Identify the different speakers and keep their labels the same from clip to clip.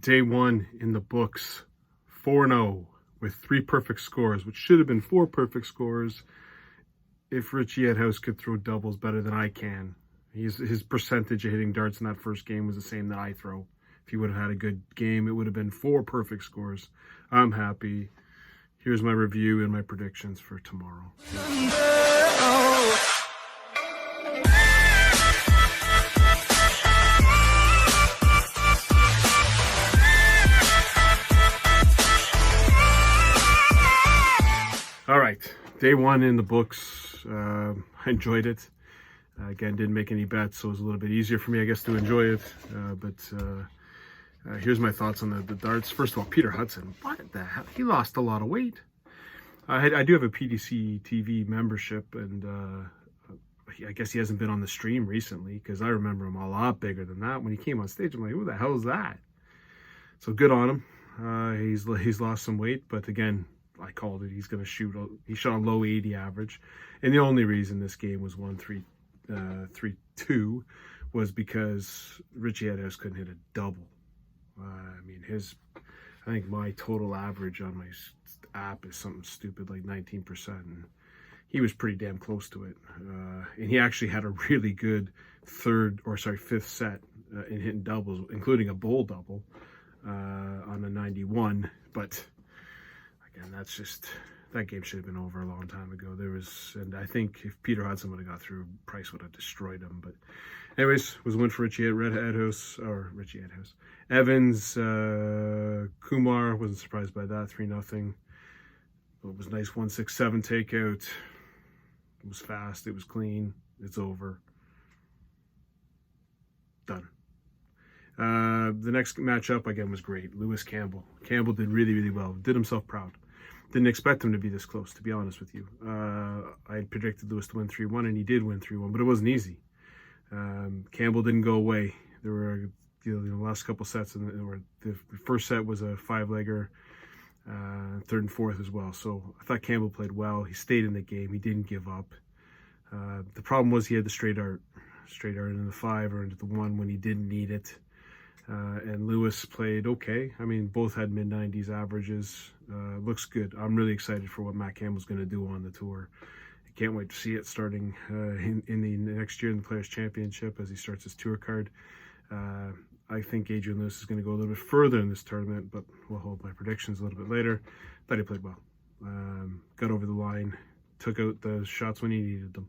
Speaker 1: Day one in the books, 4-0 with 3 perfect scores, which should have been 4 perfect scores if Richie Edhouse could throw doubles better than I can. His percentage of hitting darts in that first game was the same that I throw. If he would have had a good game, it would have been 4 perfect scores. I'm happy. Here's my review and my predictions for tomorrow. All right, day one in the books. I enjoyed it. Again, didn't make any bets, so it was a little bit easier for me, I guess, to enjoy it. Here's my thoughts on the darts. First of all, Peter Hudson, what the hell? He lost a lot of weight. I do have a PDC TV membership, and I guess he hasn't been on the stream recently because I remember him a lot bigger than that. When he came on stage, I'm like, who the hell is that? So good on him. He's lost some weight, but again, I called it. He's going to shoot. He shot a low 80 average, and the only reason this game was 3-2 was because Richie Edhouse couldn't hit a double. I think my total average on my app is something stupid like 19%, and he was pretty damn close to it. And he actually had a really good fifth set in hitting doubles, including a bowl double on a 91, but. And that game should have been over a long time ago. And I think if Peter Hudson would have got through, Price would have destroyed him. But anyways, was a win for Richie Edhouse. Evans, Kumar, wasn't surprised by that, 3-0. But it was nice 1-6-7 takeout. It was fast, it was clean, it's over. Done. The next matchup, again, was great. Lewis Campbell. Campbell did really, really well. Did himself proud. Didn't expect him to be this close, to be honest with you. I had predicted Lewis to win 3-1, and he did win 3-1, but it wasn't easy. Campbell didn't go away. There were the last couple sets, the first set was a 5-legger, third and fourth as well. So I thought Campbell played well. He stayed in the game. He didn't give up. The problem was he had the straight art into the 5 or into the 1 when he didn't need it. And Lewis played okay. I mean, both had mid-90s averages. Looks good. I'm really excited for what Matt Campbell's going to do on the tour. I can't wait to see it starting in the next year in the Players' Championship as he starts his tour card. I think Adrian Lewis is going to go a little bit further in this tournament, but we'll hold my predictions a little bit later. Thought he played well. Got over the line, took out the shots when he needed them.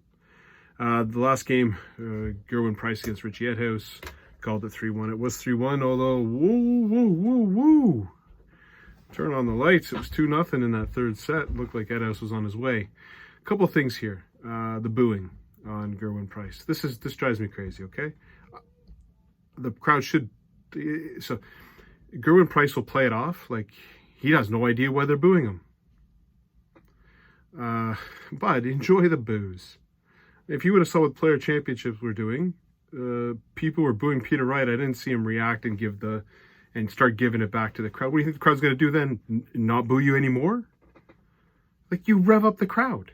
Speaker 1: The last game, Gerwin Price against Richie Edhouse. Called it 3-1. It was 3-1, although, woo. Turn on the lights. It was 2-0 in that third set. Looked like Edhouse was on his way. A couple things here. The booing on Gerwin Price. This drives me crazy, okay? The crowd should... So, Gerwin Price will play it off like he has no idea why they're booing him. But enjoy the boos. If you would have saw what Player Championships were doing... people were booing Peter Wright. I didn't see him react and start giving it back to the crowd. What do you think the crowd's going to do then? Not boo you anymore? Like, you rev up the crowd.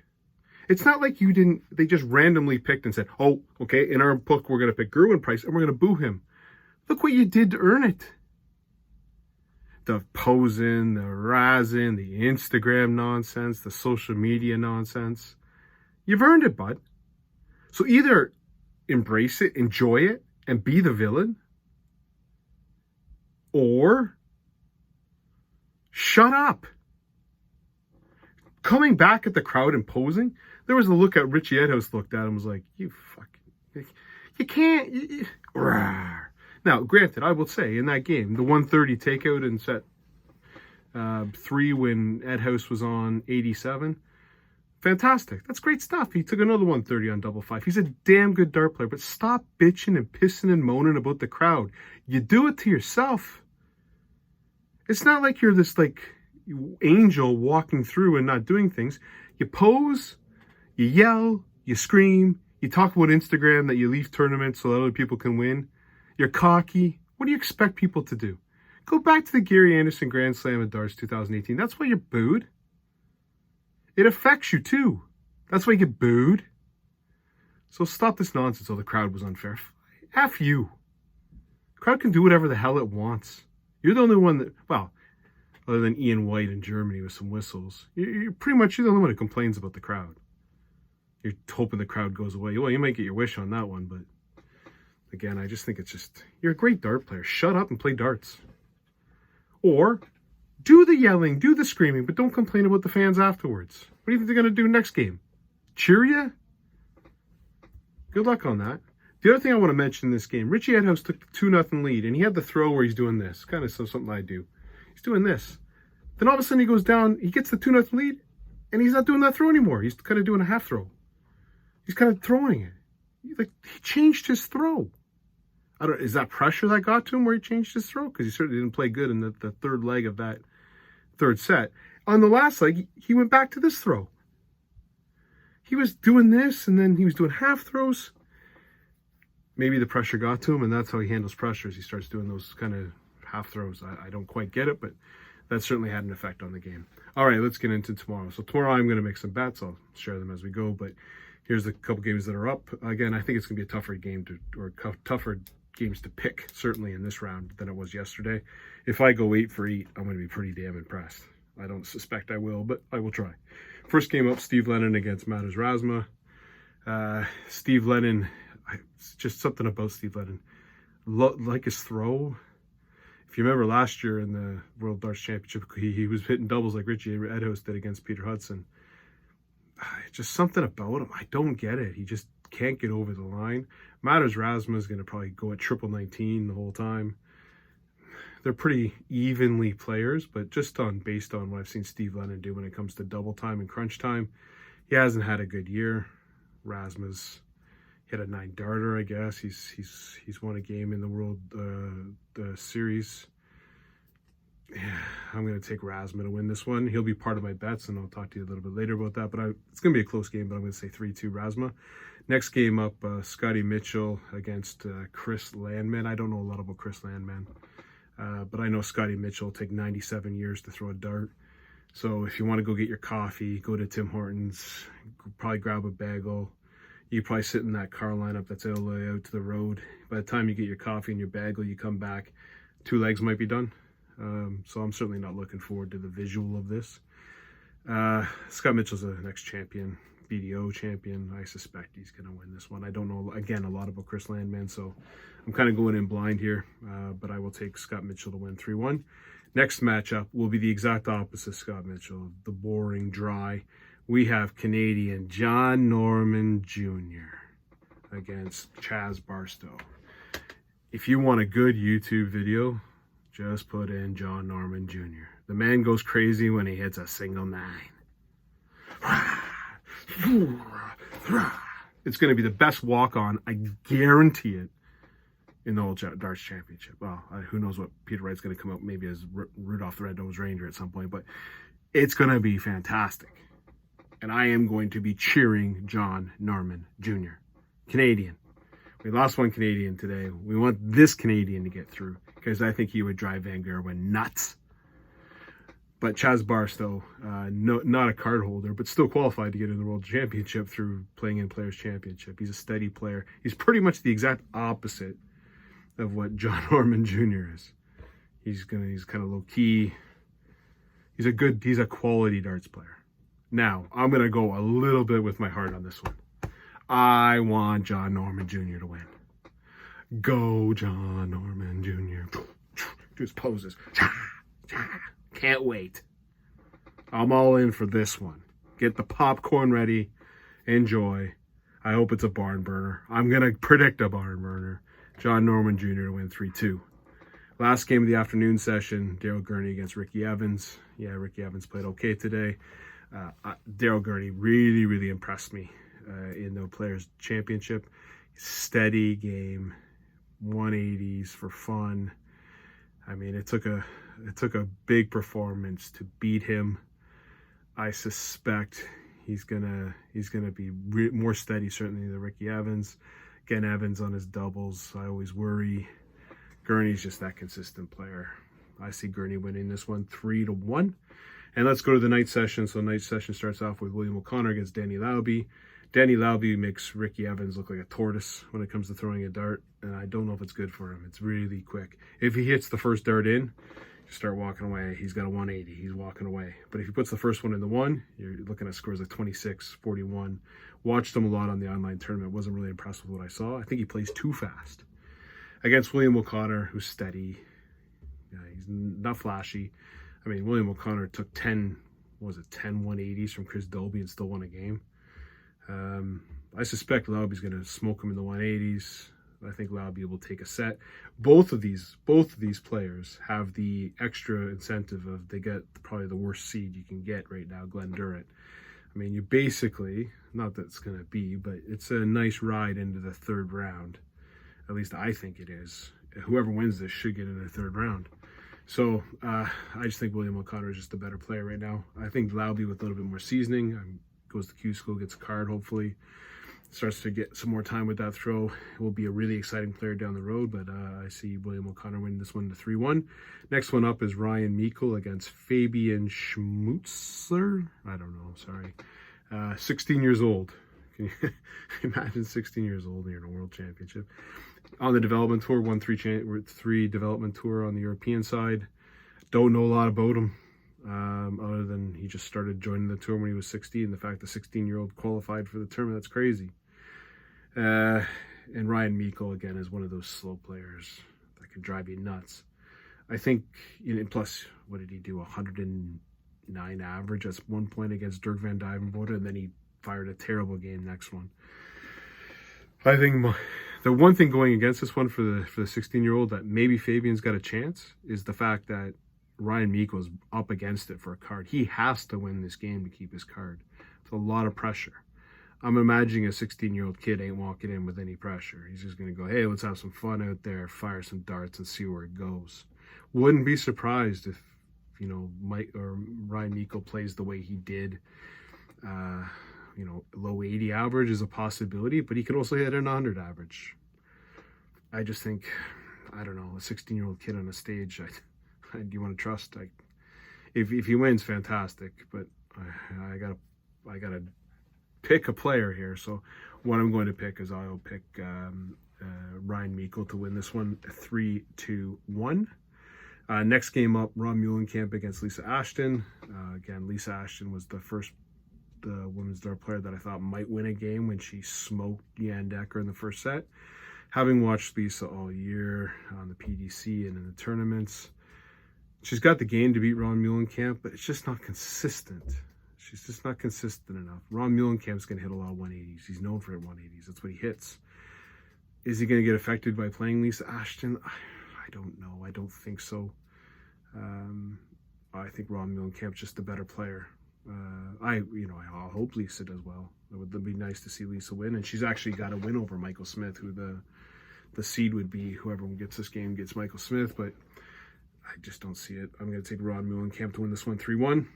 Speaker 1: It's not like they just randomly picked and said, oh, okay, in our book, we're going to pick Gerwin Price and we're going to boo him. Look what you did to earn it. The posing, the razzing, the Instagram nonsense, the social media nonsense. You've earned it, bud. So either embrace it, enjoy it, and be the villain, or shut up. Coming back at the crowd and posing, there was a look at Richie Edhouse looked at him and was like, you can't. Now, granted, I will say in that game, the 130 takeout in set 3 when Edhouse was on 87, fantastic. That's great stuff. He took another 130 on double 5. He's a damn good dart player, but stop bitching and pissing and moaning about the crowd. You do it to yourself. It's not like you're this angel walking through and not doing things. You pose, you yell, you scream, you talk about Instagram that you leave tournaments so that other people can win. You're cocky. What do you expect people to do? Go back to the Gary Anderson Grand Slam at Darts 2018. That's why you're booed. It affects you too. That's why you get booed. So stop this nonsense. Oh, the crowd was unfair. F you. The crowd can do whatever the hell it wants. You're the only one that, well, other than Ian White in Germany with some whistles, you're pretty much you're the only one who complains about the crowd. You're hoping the crowd goes away. Well, you might get your wish on that one, but again, I just think it's just, you're a great dart player. Shut up and play darts. Or do the yelling, do the screaming, but don't complain about the fans afterwards. What do you think they're going to do next game? Cheer you? Good luck on that. The other thing I want to mention in this game, Richie Edhouse took the 2-0 lead, and he had the throw where he's doing this. Kind of something I do. He's doing this. Then all of a sudden he goes down, he gets the 2-0 lead, and he's not doing that throw anymore. He's kind of doing a half throw. He's kind of throwing it. He changed his throw. Is that pressure that got to him where he changed his throw? Because he certainly didn't play good in the third leg of that third set. On the last leg, he went back to this throw. He was doing this, and then he was doing half throws. Maybe the pressure got to him, and that's how he handles pressures. He starts doing those kind of half throws. I don't quite get it, but that certainly had an effect on the game. All right, let's get into tomorrow. So tomorrow I'm going to make some bets. I'll share them as we go, but here's the couple games that are up. Again, I think it's going to be a tougher game tougher games to pick, certainly in this round, than it was yesterday. If I go 8 for 8, I'm going to be pretty damn impressed. I don't suspect I will, but I will try. First game up, Steve Lennon against Matters Razma. Steve Lennon, just something about Steve Lennon. Like his throw. If you remember last year in the World Darts Championship, he was hitting doubles like Richie Edhouse did against Peter Hudson. Just something about him. I don't get it. He just can't get over the line. Matters Razma is going to probably go at 19 the whole time. They're pretty evenly players, but just based on what I've seen Steve Lennon do when it comes to double time and crunch time, he hasn't had a good year. Razma's hit a 9-darter, I guess. He's won a game in the World the Series. Yeah, I'm going to take Razma to win this one. He'll be part of my bets, and I'll talk to you a little bit later about that. But it's going to be a close game, but I'm going to say 3-2 Razma. Next game up, Scotty Mitchell against Chris Landman. I don't know a lot about Chris Landman, but I know Scotty Mitchell will take 97 years to throw a dart. So if you want to go get your coffee, go to Tim Hortons, probably grab a bagel. You probably sit in that car lineup that's all the way out to the road. By the time you get your coffee and your bagel, you come back, 2 legs might be done. So I'm certainly not looking forward to the visual of this. Scott Mitchell's the next champion, BDO champion. I suspect he's going to win this one. I don't know, again, a lot about Chris Landman, so I'm kind of going in blind here, but I will take Scott Mitchell to win 3-1. Next matchup will be the exact opposite of Scott Mitchell, the boring, dry. We have Canadian John Norman Jr. against Chaz Barstow. If you want a good YouTube video, just put in John Norman Jr. The man goes crazy when he hits a single 9. It's going to be the best walk-on, I guarantee it, in the whole Darts Championship. Well, who knows what Peter Wright's going to come out, maybe as Rudolph the Red-Nosed Ranger at some point, but it's going to be fantastic. And I am going to be cheering John Norman Jr. Canadian. We lost one Canadian today. We want this Canadian to get through, because I think he would drive Van Gerwen nuts. But Chaz Barstow, not a card holder, but still qualified to get in the World Championship through playing in Players Championship. He's a steady player. He's pretty much the exact opposite of what John Norman Jr. is. He's kind of low key. He's a quality darts player. Now, I'm going to go a little bit with my heart on this one. I want John Norman Jr. to win. Go, John Norman Jr. Do his poses. Can't wait. I'm all in for this one. Get the popcorn ready. Enjoy. I hope it's a barn burner. I'm going to predict a barn burner. John Norman Jr. to win 3-2. Last game of the afternoon session, Daryl Gurney against Ricky Evans. Yeah, Ricky Evans played okay today. Daryl Gurney really, really impressed me in the Players Championship. Steady game, 180s for fun. I mean, it took a big performance to beat him. I suspect he's gonna be more steady certainly than Ricky Evans. Again, Evans on his doubles, I always worry. Gurney's just that consistent player. I see Gurney winning this one 3-1. And let's go to the night session. So night session starts off with William O'Connor against Danny Lauby. Danny Lauby makes Ricky Evans look like a tortoise when it comes to throwing a dart, and I don't know if it's good for him. It's really quick. If he hits the first dart in, you start walking away. He's got a 180. He's walking away. But if he puts the first one in the one, you're looking at scores like 26, 41. Watched him a lot on the online tournament. Wasn't really impressed with what I saw. I think he plays too fast. Against William O'Connor, who's steady. Yeah, he's not flashy. I mean, William O'Connor took 10 180s from Chris Dolby and still won a game. I suspect Lauby's going to smoke him in the 180s. I think Lauby will take a set. Both of these players have the extra incentive of they get probably the worst seed you can get right now, Glenn Durrant. I mean, you basically, not that it's going to be, but it's a nice ride into the third round. At least I think it is. Whoever wins this should get into the third round. So I just think William O'Connor is just a better player right now. I think Lauby with a little bit more seasoning goes to Q school, gets a card hopefully, starts to get some more time with that throw. It will be a really exciting player down the road, but I see William O'Connor winning this one to 3-1. Next one up is Ryan Meikle against Fabian Schmutzler. I don't know, sorry. 16 years old. Can you imagine 16 years old and you're in a world championship? On the development tour, won three development tour on the European side. Don't know a lot about him. Other than he just started joining the tour when he was 16. The fact the 16-year-old qualified for the tournament, that's crazy. And Ryan Meikle, again, is one of those slow players that can drive you nuts. I think, plus, what did he do? 109 average. That's 1 point against Dirk van Duijvenbode, and then he fired a terrible game next one. I think the one thing going against this one for the 16-year-old that maybe Fabian's got a chance is the fact that Ryan Meikle's up against it for a card. He has to win this game to keep his card. It's a lot of pressure. I'm imagining a 16-year-old kid ain't walking in with any pressure. He's just going to go, hey, let's have some fun out there, fire some darts and see where it goes. Wouldn't be surprised if, Mike or Ryan Meikle plays the way he did. Low 80 average is a possibility, but he could also hit an 100 average. I just think, I don't know, a 16-year-old kid on a stage, do you want to trust? If he wins, fantastic. But I gotta pick a player here. So what I'm going to pick is I'll pick Ryan Meikle to win this one 3-1. Next game up, Ron Muhlenkamp against Lisa Ashton. Again, Lisa Ashton was the women's dart player that I thought might win a game when she smoked Jan Decker in the first set. Having watched Lisa all year on the PDC and in the tournaments, she's got the game to beat Ron Muhlenkamp, but it's just not consistent. She's just not consistent enough. Ron Muhlenkamp's going to hit a lot of 180s. He's known for 180s. That's what he hits. Is he going to get affected by playing Lisa Ashton? I don't know. I don't think so. I think Ron Muhlenkamp's just a better player. I'll hope Lisa does well. It would be nice to see Lisa win, and she's actually got a win over Michael Smith, who the seed would be. Whoever gets this game gets Michael Smith, but I just don't see it. I'm going to take Ron Muhlenkamp to win this one 3-1.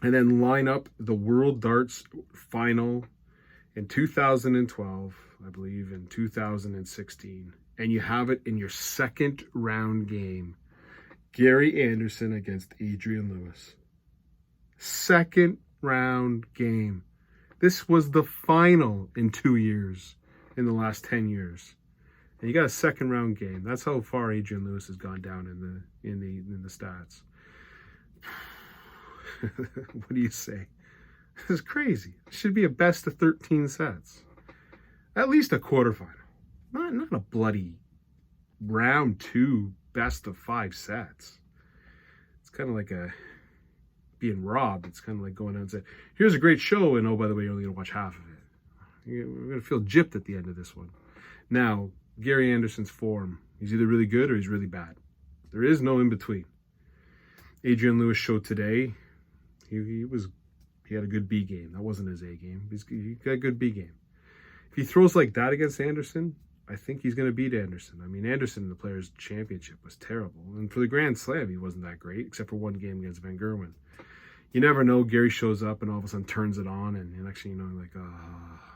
Speaker 1: And then line up the World Darts Final in 2012, I believe, in 2016. And you have it in your second round game. Gary Anderson against Adrian Lewis. Second round game. This was the final in 2 years, in the last 10 years. And you got a second round game. That's how far Adrian Lewis has gone down in the stats. What do you say? This is crazy. It should be a best of 13 sets. At least a quarterfinal. Not a bloody round 2 best of 5 sets. It's kind of like being robbed. It's kind of like going out and saying, here's a great show, and oh, by the way, you're only going to watch half of it. We're going to feel gypped at the end of this one. Now, Gary Anderson's form. He's either really good or he's really bad. There is no in between. Adrian Lewis showed today he had a good B game. That wasn't his A game. He got a good B game. If he throws like that against Anderson, I think he's going to beat Anderson. I mean, Anderson in the Players' Championship was terrible. And for the Grand Slam, he wasn't that great, except for one game against Van Gerwen. You never know. Gary shows up and all of a sudden turns it on, and next thing you know, like,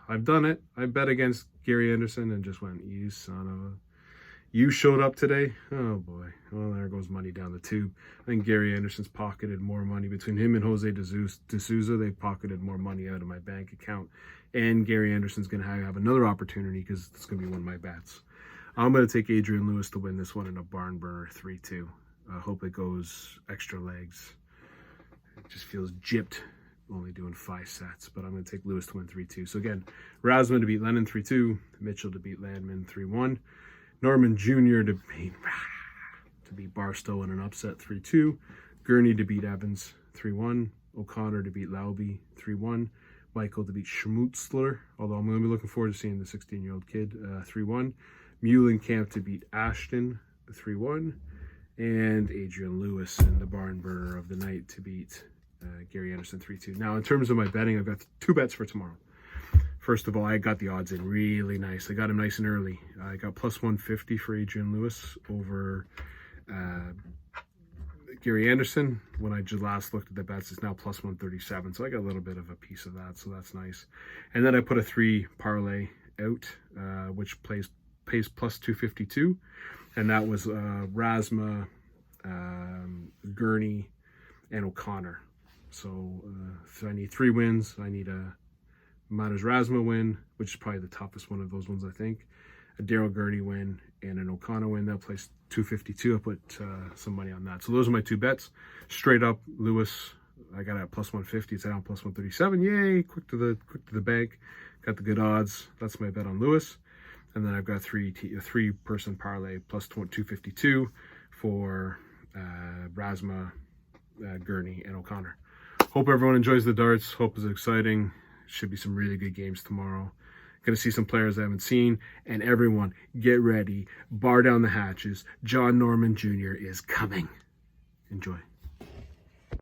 Speaker 1: I've done it. I bet against Gary Anderson and just went, you son of a... You showed up today? Oh boy. Well, there goes money down the tube. I think Gary Anderson's pocketed more money. Between him and Jose De Souza, they pocketed more money out of my bank account. And Gary Anderson's going to have another opportunity because it's going to be one of my bets. I'm going to take Adrian Lewis to win this one in a barn burner 3-2. I hope it goes extra legs. It just feels gypped, only doing 5 sets. But I'm going to take Lewis to win 3-2. So again, Razman to beat Lennon 3-2. Mitchell to beat Landman 3-1. Norman Jr. to beat Barstow in an upset 3-2. Gurney to beat Evans 3-1. O'Connor to beat Lauby 3-1. Michael to beat Schmutzler, although I'm going to be looking forward to seeing the 16-year-old kid 3-1. Muhlenkamp to beat Ashton 3-1. And Adrian Lewis in the barn burner of the night to beat Gary Anderson 3-2. Now, in terms of my betting, I've got 2 bets for tomorrow. First of all, I got the odds in really nice. I got him nice and early. I got plus 150 for Adrian Lewis over Gary Anderson. When I just last looked at the bets, it's now plus 137. So I got a little bit of a piece of that. So that's nice. And then I put a 3 parlay out, which pays plus 252. And that was Razma, Gurney, and O'Connor. So I need 3 wins. I need a Matters Razma win, which is probably the toughest one of those ones, I think. A Daryl Gurney win and an O'Connor win. That plays 252. I put some money on that. So those are my 2 bets. Straight up, Lewis, I got it at plus 150. It's down plus 137. Yay! Quick to the bank. Got the good odds. That's my bet on Lewis. And then I've got a 3-person parlay plus 252 for Razma, Gurney, and O'Connor. Hope everyone enjoys the darts. Hope it's exciting. Should be some really good games tomorrow. Going to see some players I haven't seen. And everyone, get ready. Bar down the hatches. John Norman Jr. is coming. Enjoy.